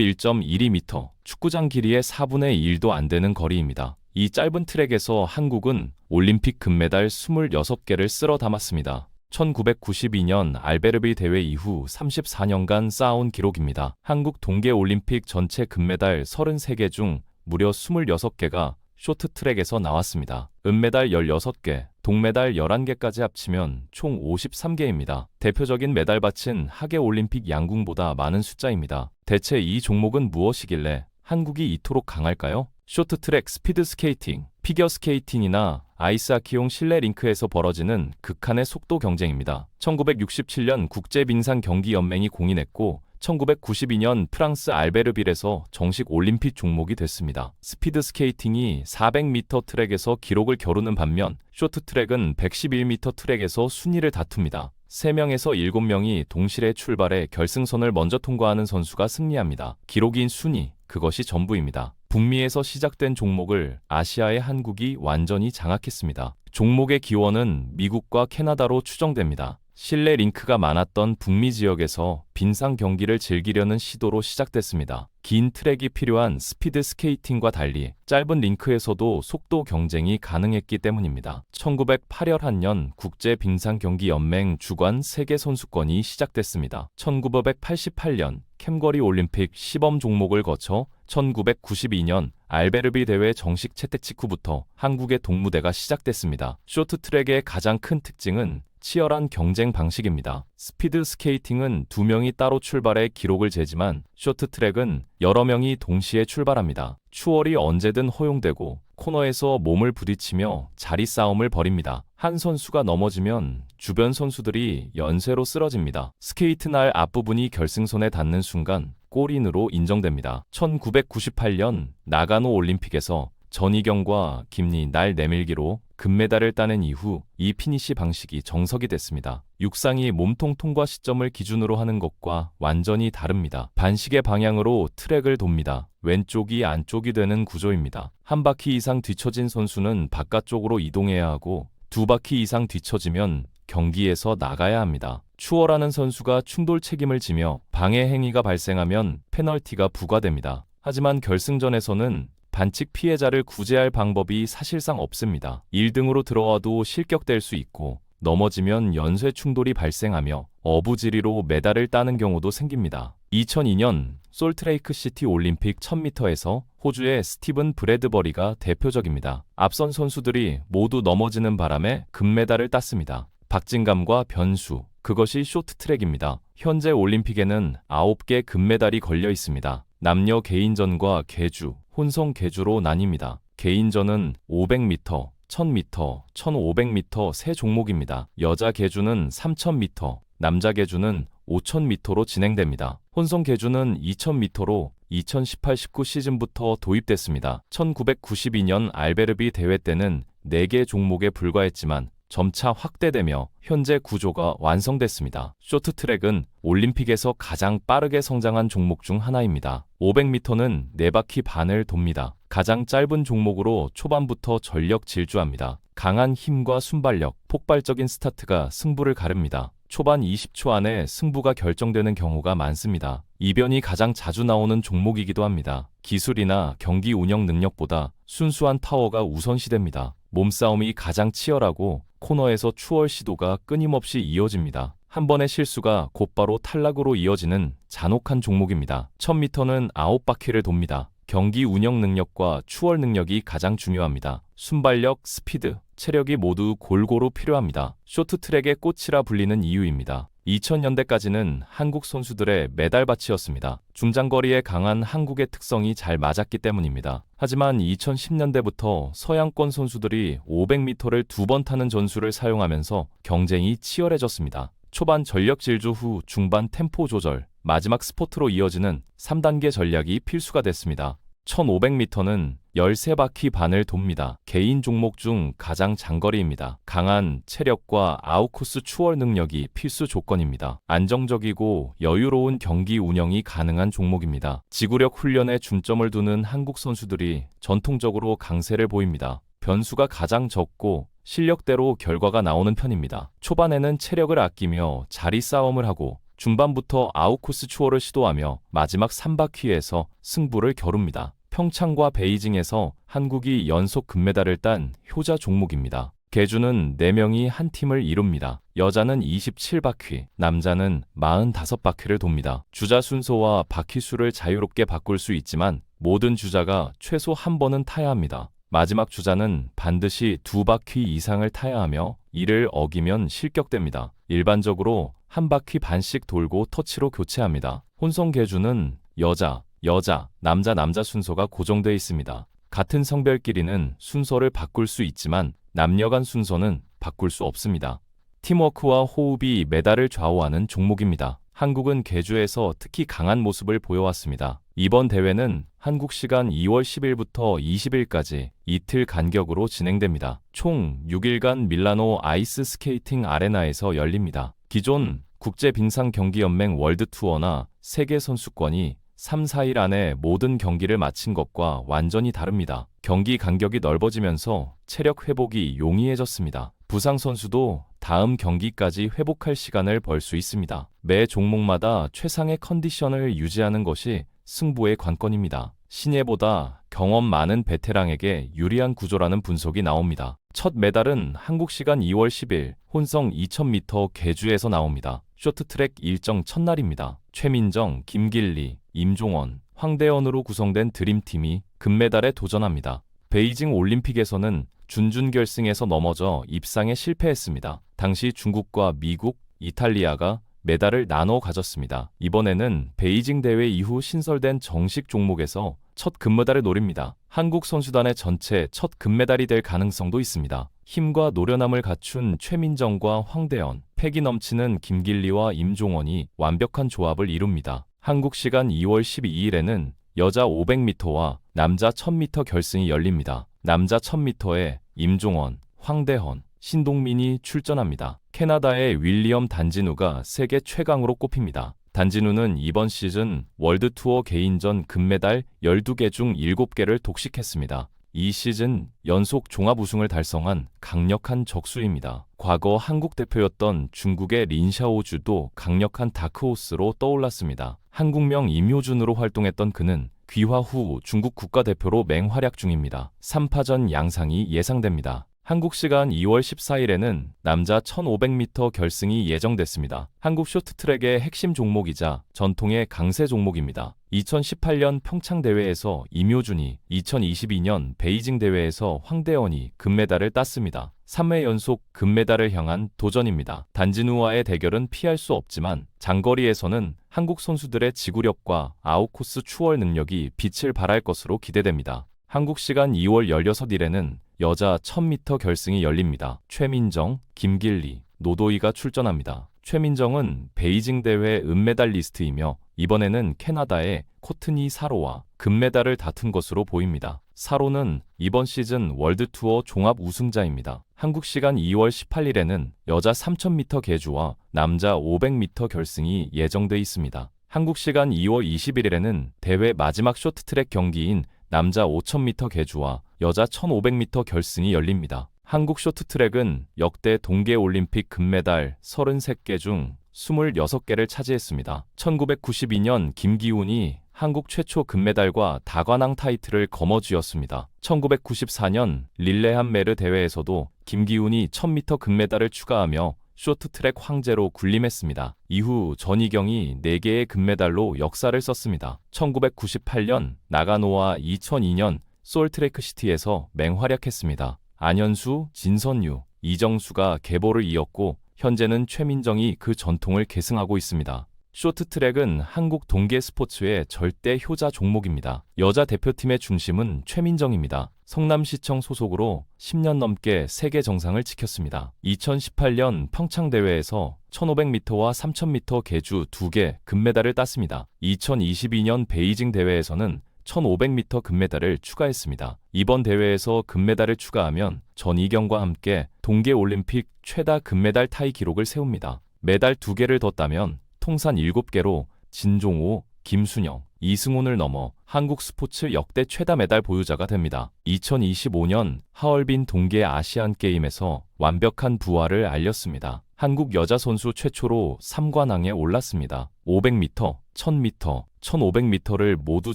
1.12m, 축구장 길이의 4분의 1도 안 되는 거리입니다. 이 짧은 트랙에서 한국은 올림픽 금메달 26개를 쓸어 담았습니다. 1992년 알베르비 대회 이후 34년간 쌓아온 기록입니다. 한국 동계올림픽 전체 금메달 33개 중 무려 26개가 쇼트트랙에서 나왔습니다. 은메달 16개, 동메달 11개까지 합치면 총 53개입니다. 대표적인 메달밭은 하계올림픽 양궁보다 많은 숫자입니다. 대체 이 종목은 무엇이길래 한국이 이토록 강할까요? 쇼트트랙, 스피드스케이팅, 피겨스케이팅이나 아이스하키용 실내 링크에서 벌어지는 극한의 속도 경쟁입니다. 1967년 국제빙상경기연맹이 공인했고 1992년 프랑스 알베르빌에서 정식 올림픽 종목이 됐습니다. 스피드스케이팅이 400m 트랙에서 기록을 겨루는 반면 쇼트트랙은 111m 트랙에서 순위를 다툽니다. 3명에서 7명이 동시에 출발해 결승선을 먼저 통과하는 선수가 승리합니다. 기록인 순위, 그것이 전부입니다. 북미에서 시작된 종목을 아시아의 한국이 완전히 장악했습니다. 종목의 기원은 미국과 캐나다로 추정됩니다. 실내 링크가 많았던 북미 지역에서 빙상 경기를 즐기려는 시도로 시작됐습니다. 긴 트랙이 필요한 스피드 스케이팅과 달리 짧은 링크에서도 속도 경쟁이 가능했기 때문입니다. 1981년 국제빙상경기연맹 주관 세계선수권이 시작됐습니다. 1988년 캠거리 올림픽 시범 종목을 거쳐 1992년 알베르비 대회 정식 채택 직후부터 한국의 동무대가 시작됐습니다. 쇼트트랙의 가장 큰 특징은 치열한 경쟁 방식입니다. 스피드 스케이팅은 2명이 따로 출발해 기록을 재지만 쇼트트랙은 여러 명이 동시에 출발합니다. 추월이 언제든 허용되고 코너에서 몸을 부딪히며 자리 싸움을 벌입니다. 한 선수가 넘어지면 주변 선수들이 연쇄로 쓰러집니다. 스케이트 날 앞부분이 결승선에 닿는 순간 골인으로 인정됩니다. 1998년 나가노 올림픽에서 전희경과 김리 날 내밀기로 금메달을 따낸 이후 이 피니시 방식이 정석이 됐습니다. 육상이 몸통 통과 시점을 기준으로 하는 것과 완전히 다릅니다. 반시계 방향으로 트랙을 돕니다. 왼쪽이 안쪽이 되는 구조입니다. 한 바퀴 이상 뒤처진 선수는 바깥쪽으로 이동해야 하고 2바퀴 이상 뒤처지면 경기에서 나가야 합니다. 추월하는 선수가 충돌 책임을 지며 방해 행위가 발생하면 페널티가 부과됩니다. 하지만 결승전에서는 반칙 피해자를 구제할 방법이 사실상 없습니다. 1등으로 들어와도 실격될 수 있고 넘어지면 연쇄 충돌이 발생하며 어부지리로 메달을 따는 경우도 생깁니다. 2002년 솔트레이크 시티 올림픽 1000m에서 호주의 스티븐 브래드버리가 대표적입니다. 앞선 선수들이 모두 넘어지는 바람에 금메달을 땄습니다. 박진감과 변수, 그것이 쇼트트랙입니다. 현재 올림픽에는 9개 금메달이 걸려 있습니다. 남녀 개인전과 계주, 혼성 계주로 나뉩니다. 개인전은 500m, 1000m, 1500m 세 종목입니다. 여자 계주는 3000m, 남자 계주는 5000m로 진행됩니다. 혼성 계주는 2000m로 2018-19 시즌부터 도입됐습니다. 1992년 알베르비 대회 때는 4개 종목에 불과했지만 점차 확대되며 현재 구조가 완성됐습니다. 쇼트트랙은 올림픽에서 가장 빠르게 성장한 종목 중 하나입니다. 500m는 4바퀴 반을 돕니다. 가장 짧은 종목으로 초반부터 전력 질주합니다. 강한 힘과 순발력, 폭발적인 스타트가 승부를 가릅니다. 초반 20초 안에 승부가 결정되는 경우가 많습니다. 이변이 가장 자주 나오는 종목이기도 합니다. 기술이나 경기 운영 능력보다 순수한 타워가 우선시됩니다. 몸싸움이 가장 치열하고 코너에서 추월 시도가 끊임없이 이어집니다. 한 번의 실수가 곧바로 탈락으로 이어지는 잔혹한 종목입니다. 1000m는 9바퀴를 돕니다. 경기 운영 능력과 추월 능력이 가장 중요합니다. 순발력, 스피드, 체력이 모두 골고루 필요합니다. 쇼트트랙의 꽃이라 불리는 이유입니다. 2000년대까지는 한국 선수들의 메달밭이었습니다. 중장거리에 강한 한국의 특성이 잘 맞았기 때문입니다. 하지만 2010년대부터 서양권 선수들이 500m를 2번 타는 전술을 사용하면서 경쟁이 치열해졌습니다. 초반 전력 질주 후 중반 템포 조절, 마지막 스포트로 이어지는 3단계 전략이 필수가 됐습니다. 1500m는 13바퀴 반을 돕니다. 개인 종목 중 가장 장거리입니다. 강한 체력과 아웃코스 추월 능력이 필수 조건입니다. 안정적이고 여유로운 경기 운영이 가능한 종목입니다. 지구력 훈련에 중점을 두는 한국 선수들이 전통적으로 강세를 보입니다. 변수가 가장 적고 실력대로 결과가 나오는 편입니다. 초반에는 체력을 아끼며 자리 싸움을 하고 중반부터 아웃코스 추월을 시도하며 마지막 3바퀴에서 승부를 겨룹니다. 평창과 베이징에서 한국이 연속 금메달을 딴 효자 종목입니다. 계주는 4명이 한 팀을 이룹니다. 여자는 27바퀴, 남자는 45바퀴를 돕니다. 주자 순서와 바퀴 수를 자유롭게 바꿀 수 있지만 모든 주자가 최소 한 번은 타야 합니다. 마지막 주자는 반드시 2바퀴 이상을 타야 하며 이를 어기면 실격됩니다. 일반적으로 한 바퀴 반씩 돌고 터치로 교체합니다. 혼성 계주는 여자, 남자 순서가 고정되어 있습니다. 같은 성별끼리는 순서를 바꿀 수 있지만 남녀 간 순서는 바꿀 수 없습니다. 팀워크와 호흡이 메달을 좌우하는 종목입니다. 한국은 계주에서 특히 강한 모습을 보여왔습니다. 이번 대회는 한국 시간 2월 10일부터 20일까지 이틀 간격으로 진행됩니다. 총 6일간 밀라노 아이스 스케이팅 아레나에서 열립니다. 기존 국제빙상경기연맹 월드투어나 세계선수권이 3, 4일 안에 모든 경기를 마친 것과 완전히 다릅니다. 경기 간격이 넓어지면서 체력 회복이 용이해졌습니다. 부상 선수도 다음 경기까지 회복할 시간을 벌 수 있습니다. 매 종목마다 최상의 컨디션을 유지하는 것이 승부의 관건입니다. 신예보다 경험 많은 베테랑에게 유리한 구조라는 분석이 나옵니다. 첫 메달은 한국 시간 2월 10일 혼성 2000m 계주에서 나옵니다. 쇼트트랙 일정 첫날입니다. 최민정, 김길리, 임종원, 황대현으로 구성된 드림팀이 금메달에 도전합니다. 베이징 올림픽에서는 준결승에서 넘어져 입상에 실패했습니다. 당시 중국과 미국, 이탈리아가 메달을 나눠 가졌습니다. 이번에는 베이징 대회 이후 신설된 정식 종목에서 첫 금메달을 노립니다. 한국 선수단의 전체 첫 금메달이 될 가능성도 있습니다. 힘과 노련함을 갖춘 최민정과 황대현, 패기 넘치는 김길리와 임종원이 완벽한 조합을 이룹니다. 한국 시간 2월 12일에는 여자 500m와 남자 1000m 결승이 열립니다. 남자 1000m에 임종원, 황대헌, 신동민이 출전합니다. 캐나다의 윌리엄 단진우가 세계 최강으로 꼽힙니다. 단진우는 이번 시즌 월드투어 개인전 금메달 12개 중 7개를 독식했습니다. 이 시즌 연속 종합 우승을 달성한 강력한 적수입니다. 과거 한국 대표였던 중국의 린샤오주도 강력한 다크호스로 떠올랐습니다. 한국명 임효준으로 활동했던 그는 귀화 후 중국 국가대표로 맹활약 중입니다. 3파전 양상이 예상됩니다. 한국 시간 2월 14일에는 남자 1500m 결승이 예정됐습니다. 한국 쇼트트랙의 핵심 종목이자 전통의 강세 종목입니다. 2018년 평창 대회에서 임효준이, 2022년 베이징 대회에서 황대현이 금메달을 땄습니다. 3회 연속 금메달을 향한 도전입니다. 단진우와의 대결은 피할 수 없지만 장거리에서는 한국 선수들의 지구력과 아웃코스 추월 능력이 빛을 발할 것으로 기대됩니다. 한국 시간 2월 16일에는 여자 1000m 결승이 열립니다. 최민정, 김길리, 노도희가 출전합니다. 최민정은 베이징 대회 은메달리스트이며 이번에는 캐나다의 코트니 사로와 금메달을 다툰 것으로 보입니다. 사로는 이번 시즌 월드투어 종합 우승자입니다. 한국 시간 2월 18일에는 여자 3000m 계주와 남자 500m 결승이 예정돼 있습니다. 한국 시간 2월 21일에는 대회 마지막 쇼트트랙 경기인 남자 5000m 계주와 여자 1500m 결승이 열립니다. 한국 쇼트트랙은 역대 동계올림픽 금메달 33개 중 26개를 차지했습니다. 1992년 김기훈이 한국 최초 금메달과 다관왕 타이틀을 거머쥐었습니다. 1994년 릴레한메르 대회에서도 김기훈이 1000m 금메달을 추가하며 쇼트트랙 황제로 군림했습니다. 이후 전희경이 4개의 금메달로 역사를 썼습니다. 1998년 나가노와 2002년 솔트레이크시티에서 맹활약했습니다. 안현수, 진선유, 이정수가 계보를 이었고 현재는 최민정이 그 전통을 계승하고 있습니다. 쇼트트랙은 한국 동계 스포츠의 절대 효자 종목입니다. 여자 대표팀의 중심은 최민정입니다. 성남시청 소속으로 10년 넘게 세계 정상을 지켰습니다. 2018년 평창대회에서 1500m와 3000m 계주 2개 금메달을 땄습니다. 2022년 베이징 대회에서는 1500m 금메달을 추가했습니다. 이번 대회에서 금메달을 추가하면 전희경과 함께 동계올림픽 최다 금메달 타이 기록을 세웁니다. 메달 2개를 더 따면 통산 7개로 진종호, 김순영, 이승훈을 넘어 한국 스포츠 역대 최다 메달 보유자가 됩니다. 2025년 하얼빈 동계 아시안게임에서 완벽한 부활을 알렸습니다. 한국 여자 선수 최초로 3관왕에 올랐습니다. 500m, 1000m, 1500m를 모두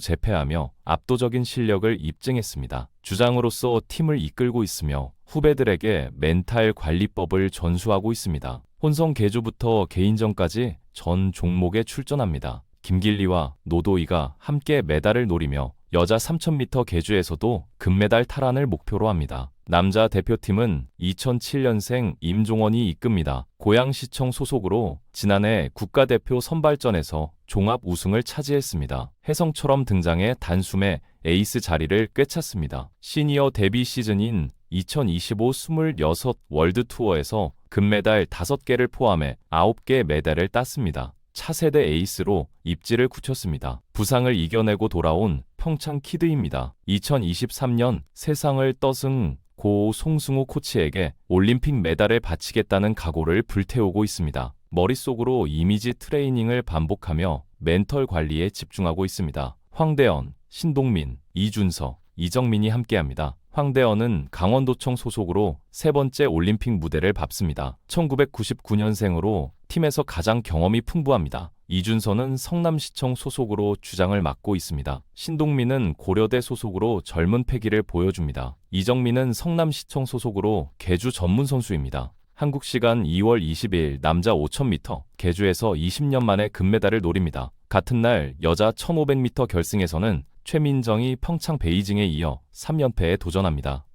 제패하며 압도적인 실력을 입증했습니다. 주장으로서 팀을 이끌고 있으며 후배들에게 멘탈 관리법을 전수하고 있습니다. 혼성 계주부터 개인전까지 전 종목에 출전합니다. 김길리와 노도희가 함께 메달을 노리며 여자 3000m 계주에서도 금메달 탈환을 목표로 합니다. 남자 대표팀은 2007년생 임종원이 이끕니다. 고양시청 소속으로 지난해 국가대표 선발전에서 종합 우승을 차지했습니다. 혜성처럼 등장해 단숨에 에이스 자리를 꿰찼습니다. 시니어 데뷔 시즌인 2025 26 월드투어에서 금메달 5개를 포함해 9개 메달을 땄습니다. 차세대 에이스로 입지를 굳혔습니다. 부상을 이겨내고 돌아온 평창 키드입니다. 2023년 세상을 떠승 고 송승우 코치에게 올림픽 메달을 바치겠다는 각오를 불태우고 있습니다. 머릿속으로 이미지 트레이닝을 반복하며 멘털 관리에 집중하고 있습니다. 황대언, 신동민, 이준서, 이정민이 함께합니다. 황대언은 강원도청 소속으로 세 번째 올림픽 무대를 밟습니다. 1999년생으로 팀에서 가장 경험이 풍부합니다. 이준서는 성남시청 소속으로 주장을 맡고 있습니다. 신동민은 고려대 소속으로 젊은 패기를 보여줍니다. 이정민은 성남시청 소속으로 계주 전문 선수입니다. 한국 시간 2월 20일 남자 5000m 계주에서 20년 만에 금메달을 노립니다. 같은 날 여자 1500m 결승에서는 최민정이 평창 베이징에 이어 3연패에 도전합니다.